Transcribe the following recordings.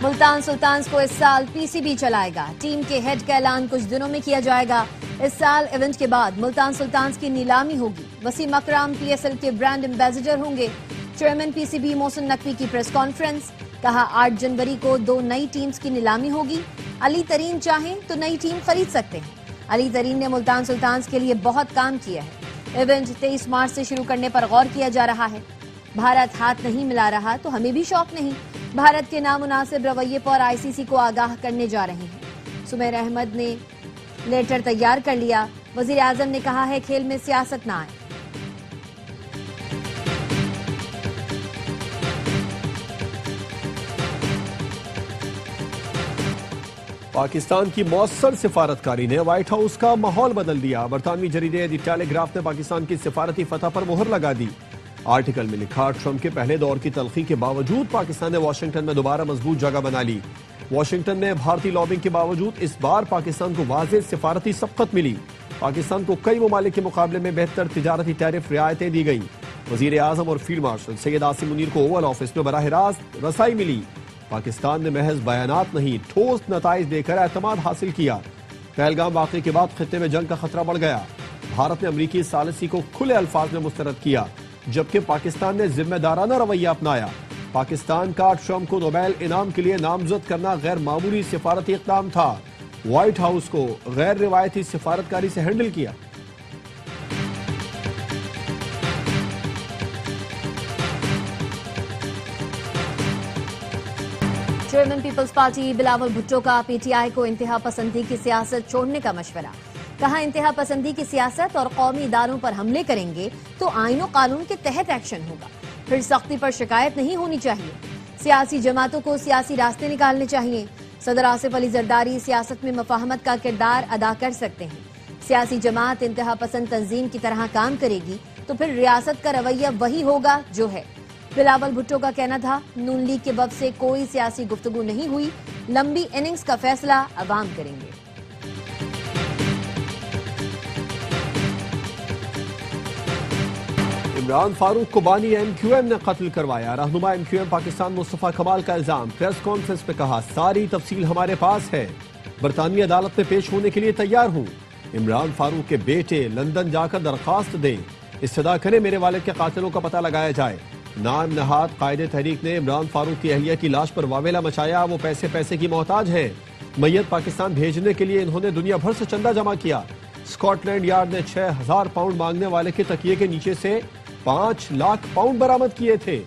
ملتان سلطانز کو اس سال پی C B چلائے گا. ٹیم کے ہیڈ کا اعلان کچھ دنوں میں کیا جائے گا. اس سال ایونٹ کے بعد ملتان سلطانز کی نیلامی ہوگی. وسیم اکرم پی ایس ایل کے برانڈ ایمبیسڈر ہوں گے. Chairman P C B Mohsin Naqvi کی پریس کانفرنس. کہا 8 جنوری کو 2 نئی ٹیمز کی نیلامی ہوگی. علی ترین چاہیں تو نئی ٹیم خرید سکتے ہیں. علی ترین نے ملتان سلطانز کے لیے بہت کام کیا ہے. ایونٹ 23 مارچ سے شروع کرنے پر غور کیا جا رہا ہے. بھارت ہاتھ نہیں ملا رہا تو ہمیں بھی شوق نہیں. بھارت کے نامناسب رویے پر آئی سی سی کو آگاہ کرنے جا رہے ہیں. سمیر احمد نے لیٹر تیار کر لیا. وزیر اعظم نے کہا ہے کھیل میں سیاست نہ آئے. پاکستان کی مؤثر سفارتکاری نے وائٹ ہاؤس کا ماحول بدل دیا. برطانوی جریدے دی ٹیلی گراف نے پاکستان کی سفارتی فتح پر مہر لگا دی. آرٹیکل میں لکھا ٹرمپ کے پہلے دور کی تلخی کے باوجود پاکستان نے واشنگٹن میں دوبارہ مضبوط جگہ بنا لی. واشنگٹن میں بھارتی لابنگ کے باوجود اس بار پاکستان کو واضح سفارتی سبقت ملی. پاکستان کو کئی ممالک کے مقابلے میں بہتر تجارتی ٹیرف رعایتیں دی گئیں. وزیر اعظم اور فیلڈ مارشل سید عاصم منیر کو اوول آفس میں براہ راست رسائی ملی. پاکستان نے محض بیانات نہیں ٹھوس نتائج دے کر اعتماد حاصل کیا. پہلگام واقعے کے بعد خطے میں جنگ کا خطرہ بڑھ گیا. بھارت نے امریکی ثالثی کو کھلے الفاظ میں مسترد کیا جبکہ پاکستان نے ذمہ دارانہ رویہ اپنایا. پاکستان کا ٹرمپ کو نوبیل انعام کے لیے نامزد کرنا غیر معمولی سفارتی اقدام تھا. وائٹ ہاؤس کو غیر روایتی سفارتکاری سے ہینڈل کیا. چیئرمین پیپلز پارٹی بلاول بھٹو کا پی ٹی آئی کو انتہا پسندی کی سیاست چھوڑنے کا مشورہ. کہا انتہا پسندی کی سیاست اور قومی اداروں پر حملے کریں گے تو آئین و قانون کے تحت ایکشن ہوگا. پھر سختی پر شکایت نہیں ہونی چاہیے. سیاسی جماعتوں کو سیاسی راستے نکالنے چاہیے. صدر آصف علی زرداری سیاست میں مفاہمت کا کردار ادا کر سکتے ہیں. سیاسی جماعت انتہا پسند تنظیم کی طرح کام کرے گی تو پھر ریاست کا رویہ وہی ہوگا جو ہے. بلاول بھٹو کا کہنا تھا نون لیگ کے وفد سے کوئی سیاسی گفتگو نہیں ہوئی. لمبی اننگز کا فیصلہ عوام کریں گے. عمران فاروق کو بانی ایم کیو ایم نے قتل کروایا. رہنما ایم کیو ایم پاکستان مصطفیٰ کمال کا الزام. پریس کانفرنس میں کہا ساری تفصیل ہمارے پاس ہے. برطانوی عدالت میں پیش ہونے کے لیے تیار ہوں. عمران فاروق کے بیٹے لندن جا کر درخواست دیں. استدعا کریں میرے والد کے قاتلوں کا پتہ لگایا جائے. نام نہاد قائد تحریک نے عمران فاروق کی اہلیہ کی لاش پر واویلا مچایا. وہ پیسے کی محتاج ہیں. میت پاکستان بھیجنے کے لیے انہوں نے دنیا بھر سے چندہ جمع کیا. اسکاٹ لینڈ یارڈ نے 6000 پاؤنڈ مانگنے والے کے تکیے کے نیچے سے 5 لاکھ پاؤنڈ برآمد کیے تھے.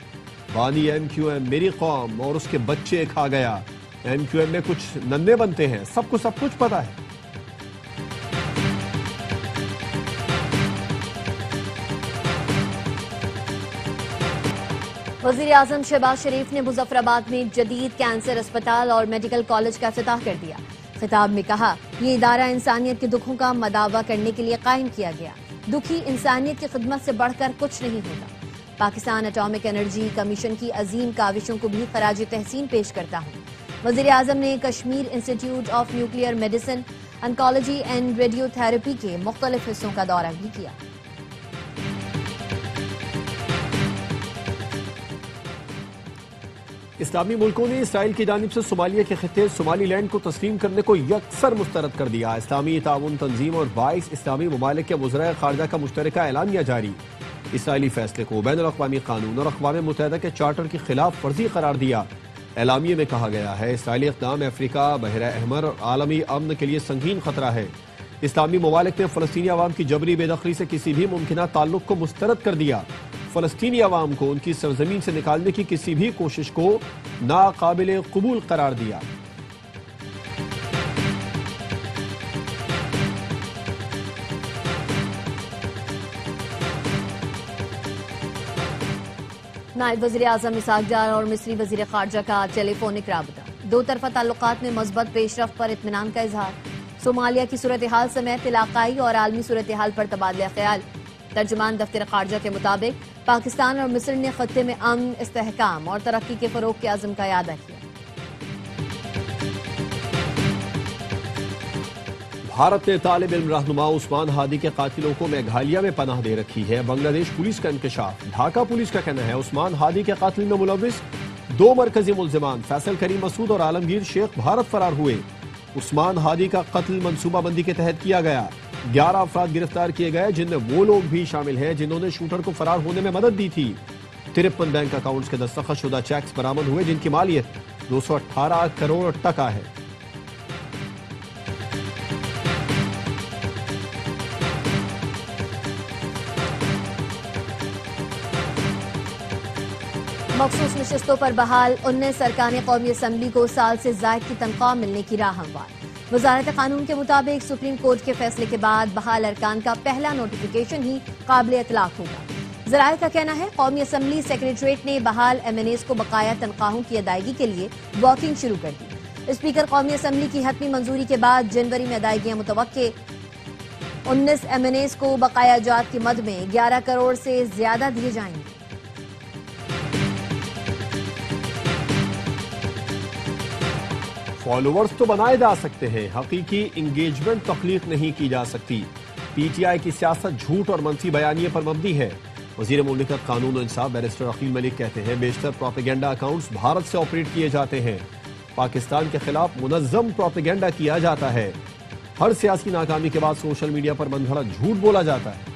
بانی ایم کیو ایم میری قوم اور اس کے بچے کھا گیا. ایم کیو ایم میں کچھ ننے بنتے ہیں. سب کچھ پتا ہے. وزیر اعظم شہباز شریف نے مظفر آباد میں جدید کینسر اسپتال اور میڈیکل کالج کا افتتاح کر دیا. خطاب میں کہا یہ ادارہ انسانیت کے دکھوں کا مداوع کرنے کے لیے قائم کیا گیا. دکھی انسانیت کی خدمت سے بڑھ کر کچھ نہیں ہوتا. پاکستان ایٹامک انرجی کمیشن کی عظیم کاوشوں کو بھی خراج تحسین پیش کرتا ہوں. وزیر اعظم نے Kashmir institute of nuclear medicine oncology and radiotherapy کے مختلف حصوں کا دورہ بھی کیا. اسلامی ملکوں نے اسرائیل کی جانب سے صومالیہ کے خطے صومالی لینڈ کو تسلیم کرنے کو یکسر مسترد کر دیا. اسلامی تعاون تنظیم اور 22 اسلامی ممالک کے وزرائے خارجہ کا مشترکہ اعلامیہ جاری. اسرائیلی فیصلے کو بین الاقوامی قانون اور اقوام متحدہ کے چارٹر کی خلاف ورزی قرار دیا. اعلامیے میں کہا گیا ہے اسرائیلی اقدام افریقہ بحیرہ احمر اور عالمی امن کے لیے سنگین خطرہ ہے. اسلامی ممالک نے فلسطینی عوام کی جبری بے دخلی سے کسی بھی ممکنہ تعلق کو مسترد کر دیا. فلسطینی عوام کو ان کی سرزمین سے نکالنے کی کسی بھی کوشش کو ناقابل قبول قرار دیا. نائب وزیر اعظم اسحاق ڈار اور مصری وزیر خارجہ کا ٹیلی فونک رابطہ. دو طرفہ تعلقات میں مثبت پیش رفت پر اطمینان کا اظہار. صومالیہ کی صورتحال سمیت علاقائی اور عالمی صورتحال پر تبادلہ خیال. ترجمان دفتر خارجہ کے مطابق پاکستان اور مصر نے خطے میں امن، استحکام اور ترقی کے فروغ کے عزم کا اعادہ کیا. بھارت نے طالب علم رہنما عثمان ہادی کے قاتلوں کو میگھالیہ میں پناہ دے رکھی ہے. بنگلہ دیش پولیس کا انکشاف. ڈھاکہ پولیس کا کہنا ہے عثمان ہادی کے قاتل میں ملوث دو مرکزی ملزمان فیصل کریم مسعود اور عالمگیر شیخ بھارت فرار ہوئے۔ عثمان ہادی کا قتل منصوبہ بندی کے تحت کیا گیا۔ 11 افراد گرفتار کیے گئے جن میں وہ لوگ بھی شامل ہیں جنہوں نے شوٹر کو فرار ہونے میں مدد دی تھی۔ 53 بینک اکاؤنٹس کے دستخط شدہ چیکس برآمد ہوئے جن کی مالیت 218 کروڑ ٹکا ہے۔ مخصوص نشستوں پر بحال 19 ارکان قومی اسمبلی کو سال سے زائد کی تنخواہ ملنے کی راہ ہموار۔ وزارت قانون کے مطابق سپریم کورٹ کے فیصلے کے بعد بحال ارکان کا پہلا نوٹیفیکیشن ہی قابل اطلاق ہوگا۔ ذرائع کا کہنا ہے قومی اسمبلی سیکریٹریٹ نے بحال ایم این ایز کو بقایا تنخواہوں کی ادائیگی کے لیے واکنگ شروع کر دی۔ اسپیکر قومی اسمبلی کی حتمی منظوری کے بعد جنوری میں ادائیگیاں متوقع۔ 19 ایم این ایز کو بقایا جات کی مد میں 11 کروڑ سے زیادہ دیے جائیں گے۔ فالوورز تو بنائے جا سکتے ہیں، حقیقی انگیجمنٹ تخلیق نہیں کی جا سکتی۔ پی ٹی آئی کی سیاست جھوٹ اور منفی بیانیے پر مبنی ہے۔ وزیر مملکت قانون و انصاف بیرسٹر عقیل ملک کہتے ہیں بیشتر پروپیگنڈا اکاؤنٹس بھارت سے آپریٹ کیے جاتے ہیں۔ پاکستان کے خلاف منظم پروپیگنڈا کیا جاتا ہے۔ ہر سیاسی ناکامی کے بعد سوشل میڈیا پر من گھڑت جھوٹ بولا جاتا ہے۔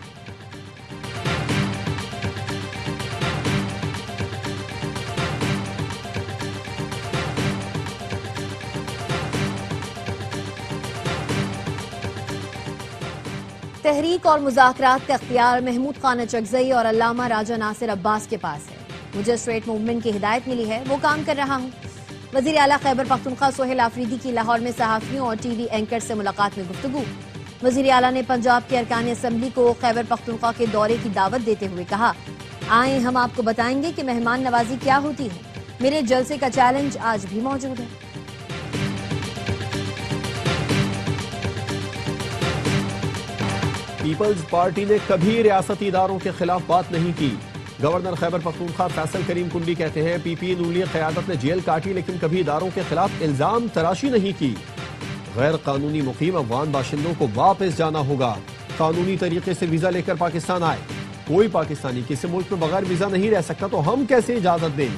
تحریک اور مذاکرات کا اختیار محمود خان اچکزئی اور علامہ راجہ ناصر عباس کے پاس ہے۔ مجھے اسٹریٹ موومنٹ کی ہدایت ملی ہے، وہ کام کر رہا ہوں۔ وزیر اعلیٰ خیبر پختونخوا سہیل آفریدی کی لاہور میں صحافیوں اور ٹی وی اینکر سے ملاقات میں گفتگو۔ وزیر اعلیٰ نے پنجاب کے ارکان اسمبلی کو خیبر پختونخوا کے دورے کی دعوت دیتے ہوئے کہا، آئیں ہم آپ کو بتائیں گے کہ مہمان نوازی کیا ہوتی ہے۔ میرے جلسے کا چیلنج آج بھی موجود ہے۔ پیپلز پارٹی نے کبھی ریاستی اداروں کے خلاف بات نہیں کی۔ گورنر خیبر پختونخوا فیصل کریم کنڈی کہتے ہیں پی پی نولی قیادت نے جیل کاٹی لیکن کبھی اداروں کے خلاف الزام تراشی نہیں کی۔ غیر قانونی مقیم افغان باشندوں کو واپس جانا ہوگا۔ قانونی طریقے سے ویزا لے کر پاکستان آئے۔ کوئی پاکستانی کسی ملک میں بغیر ویزا نہیں رہ سکتا تو ہم کیسے اجازت دیں؟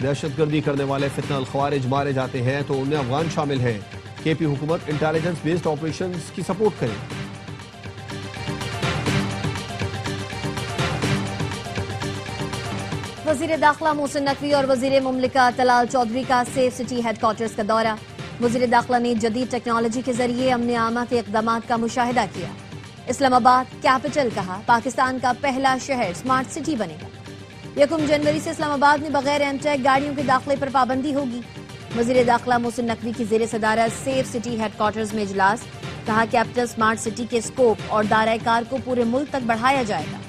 دہشت گردی کرنے والے فتنہ الخوارج مارے جاتے ہیں تو ان میں افغان شامل ہیں۔ کے پی حکومت انٹیلیجنس بیسڈ آپریشنز کی سپورٹ کرے۔ وزیر داخلہ محسن نقوی اور وزیر مملکت طلال چودھری کا سیف سٹی ہیڈ کوارٹرز کا دورہ۔ وزیر داخلہ نے جدید ٹیکنالوجی کے ذریعے امن عامہ کے اقدامات کا مشاہدہ کیا۔ اسلام آباد کیپٹل کہا، پاکستان کا پہلا شہر سمارٹ سٹی بنے گا۔ 1 جنوری سے اسلام آباد میں بغیر ایم ٹیک گاڑیوں کے داخلے پر پابندی ہوگی۔ وزیر داخلہ محسن نقوی کی زیر صدارت سیف سٹی ہیڈ کوارٹرز میں اجلاس، کہا کیپٹل سمارٹ سٹی کے اسکوپ اور دائرہ کار کو پورے ملک تک بڑھایا جائے گا۔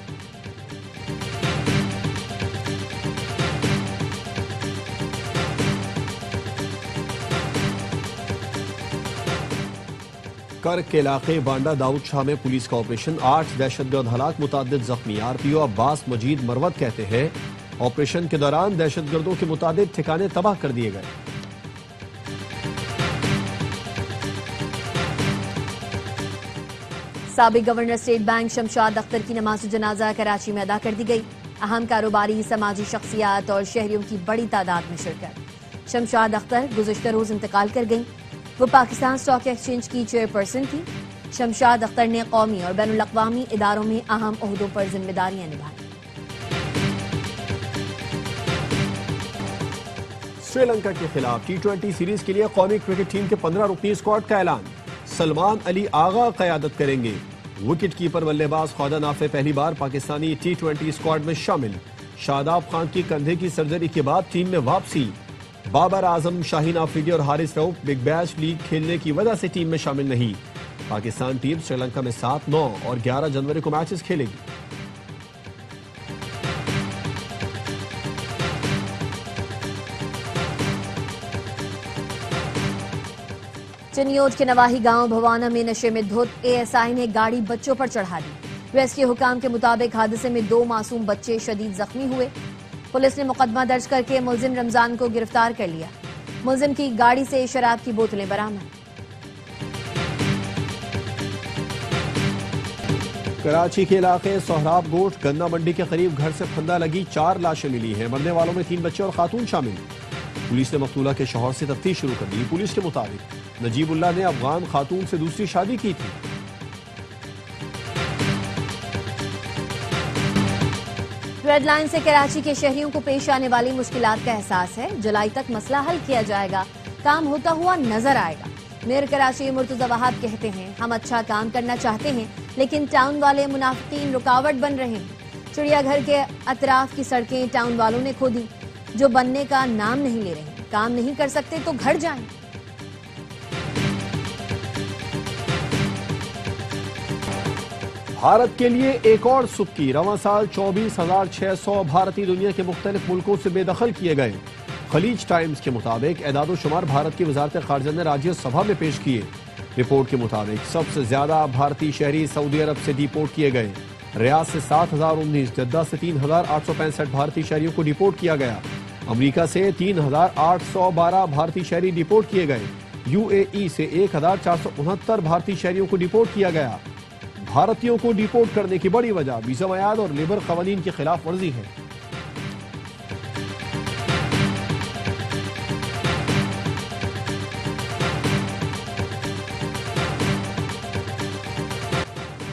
کرک کے علاقے بانڈا داؤد شاہ میں پولیس کا آپریشن، 8 دہشت گرد ہلاک، متعدد زخمی۔ آر پی او عباس مجید مروت کہتے ہیں آپریشن کے دوران دہشت گردوں کے متعدد ٹھکانے تباہ کر دیے گئے۔ سابق governor state bank Shamshad Akhtar کی نماز جنازہ کراچی میں ادا کر دی گئی۔ اہم کاروباری، سماجی شخصیات اور شہریوں کی بڑی تعداد میں شرکت۔ شمشاد اختر گزشتہ روز انتقال کر گئیں۔ وہ پاکستان اسٹاک ایکسچینج کی چیئرپرسن تھی۔ شمشاد اختر نے قومی اور بین الاقوامی اداروں میں اہم عہدوں پر ذمہ داریاں نبھائیں۔ سری لنکا کے خلاف T20 سیریز کے لیے قومی کرکٹ ٹیم کے 15 رکنی اسکواڈ کا اعلان۔ سلمان علی آغا قیادت کریں گے۔ وکٹ کیپر بلے باز خواجہ نافع پہلی بار پاکستانی T20 اسکواڈ میں شامل۔ شاداب خان کی کندھے کی سرجری کے بعد ٹیم میں واپسی۔ بابر اعظم، شاہین آفریدی اور حارث رؤف بگ بیش لیگ کھیلنے کی وجہ سے ٹیم میں شامل نہیں۔ پاکستان ٹیم سری لنکا میں 7، 9 اور 11 جنوری کو میچز کھیلے گی۔ چنیوٹ کے نواحی گاؤں بھوانا میں نشے میں دھت اے ایس آئی نے گاڑی بچوں پر چڑھا دی۔ ریسکیو حکام کے مطابق حادثے میں 2 معصوم بچے شدید زخمی ہوئے۔ پولیس نے مقدمہ درج کر کے ملزم رمضان کو گرفتار کر لیا۔ ملزم کی گاڑی سے شراب کی بوتلیں برآمد۔ کراچی کے علاقے سہراب گوٹ گندہ منڈی کے قریب گھر سے پھندہ لگی 4 لاشیں ملی ہیں۔ مرنے والوں میں 3 بچے اور خاتون شامل۔ پولیس نے مقتولہ کے شوہر سے تفتیش شروع کر دی۔ پولیس کے مطابق نجیب اللہ نے افغان خاتون سے دوسری شادی کی تھی۔ ریڈ لائن سے کراچی کے شہریوں کو پیش آنے والی مشکلات کا احساس ہے۔ جولائی تک مسئلہ حل کیا جائے گا، کام ہوتا ہوا نظر آئے گا۔ میئر کراچی مرتضی وہاب کہتے ہیں ہم اچھا کام کرنا چاہتے ہیں لیکن ٹاؤن والے منافقین رکاوٹ بن رہے ہیں۔ چڑیا گھر کے اطراف کی سڑکیں ٹاؤن والوں نے کھودی جو بننے کا نام نہیں لے رہے ہیں۔ کام نہیں کر سکتے تو گھر جائیں۔ بھارت کے لیے ایک اور سبکی، رواں سال 24,600 بھارتی دنیا کے مختلف ملکوں سے بے دخل کیے گئے۔ خلیج ٹائمز کے مطابق اعداد و شمار بھارت کی وزارت خارجہ نے راجیہ سبھا میں پیش کیے۔ رپورٹ کے مطابق سب سے زیادہ بھارتی شہری سعودی عرب سے ڈیپورٹ کیے گئے۔ ریاض سے 7,019، جدہ سے 3,865 بھارتی شہریوں کو ڈیپورٹ کیا گیا۔ امریکہ سے 3,812 بھارتی شہری ڈیپورٹ کیے گئے۔ UAE سے 1,469 بھارتی شہریوں کو ڈیپورٹ کیا گیا۔ بھارتیوں کو ڈیپورٹ کرنے کی بڑی وجہ ویزا میعاد اور لیبر قوانین کی خلاف ورزی ہے۔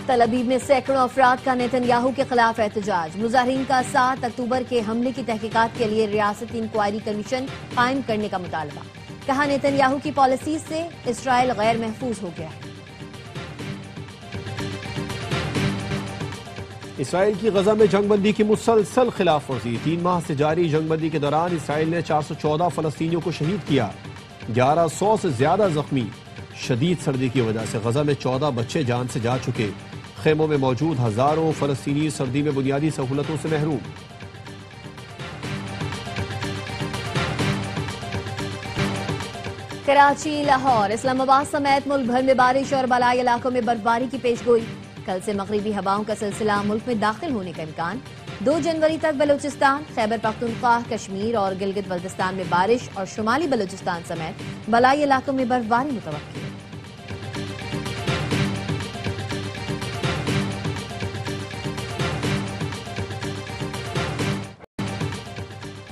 تل ابیب میں سینکڑوں افراد کا نیتن یاہو کے خلاف احتجاج۔ مظاہرین کا 7 اکتوبر کے حملے کی تحقیقات کے لیے ریاستی انکوائری کمیشن قائم کرنے کا مطالبہ۔ کہا نیتن یاہو کی پالیسی سے اسرائیل غیر محفوظ ہو گیا ہے۔ اسرائیل کی غزہ میں جنگ بندی کی مسلسل خلاف ورزی۔ 3 ماہ سے جاری جنگ بندی کے دوران اسرائیل نے 414 فلسطینیوں کو شہید کیا، 1100 سے زیادہ زخمی۔ شدید سردی کی وجہ سے غزہ میں 14 بچے جان سے جا چکے۔ خیموں میں موجود ہزاروں فلسطینی سردی میں بنیادی سہولتوں سے محروم۔ کراچی، لاہور، اسلام آباد سمیت ملک بھر میں بارش اور بالائی علاقوں میں برفباری کی پیش گوئی۔ کل سے مغربی ہواؤں کا سلسلہ ملک میں داخل ہونے کا امکان۔ 2 جنوری تک بلوچستان، خیبر پختونخوا، کشمیر اور گلگت بلتستان میں بارش اور شمالی بلوچستان سمیت بالائی علاقوں میں برفباری متوقع ہے۔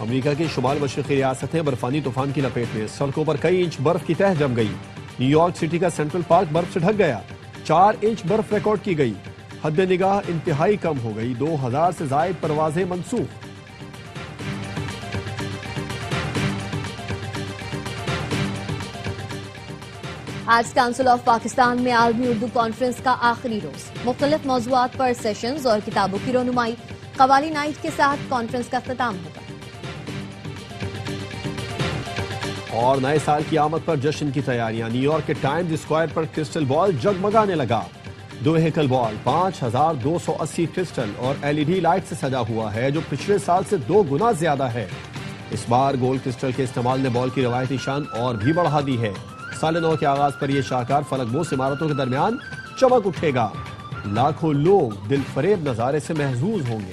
امریکہ کی شمال مشرقی ریاستیں برفانی طوفان کی لپیٹ میں۔ سڑکوں پر کئی انچ برف کی تہ جم گئی۔ نیو یارک سٹی کا سینٹرل پارک برف سے ڈھک گیا، 4 انچ برف ریکارڈ کی گئی۔ حد نگاہ انتہائی کم ہو گئی، 2000 سے زائد پروازیں منسوخ۔ آج کونسل آف پاکستان میں عالمی اردو کانفرنس کا آخری روز۔ مختلف موضوعات پر سیشنز اور کتابوں کی رونمائی۔ قوالی نائٹ کے ساتھ کانفرنس کا اختتام ہوگا۔ اور نئے سال کی آمد پر جشن کی تیاریاں۔ نیو یارک کے ٹائمز اسکوائر پر کرسٹل بال جگمگانے لگا۔ 2 ہیکل بال، 5280 کرسٹل اور LED لائٹ سے سجا ہوا ہے، جو پچھلے سال سے 2 گنا زیادہ ہے۔ اس بار گولڈ کرسٹل کے استعمال نے بال کی روایتی شان اور بھی بڑھا دی ہے۔ سال نو کے آغاز پر یہ شاہکار فلک بوس عمارتوں کے درمیان چمک اٹھے گا۔ لاکھوں لوگ دل فریب نظارے سے محظوظ ہوں گے۔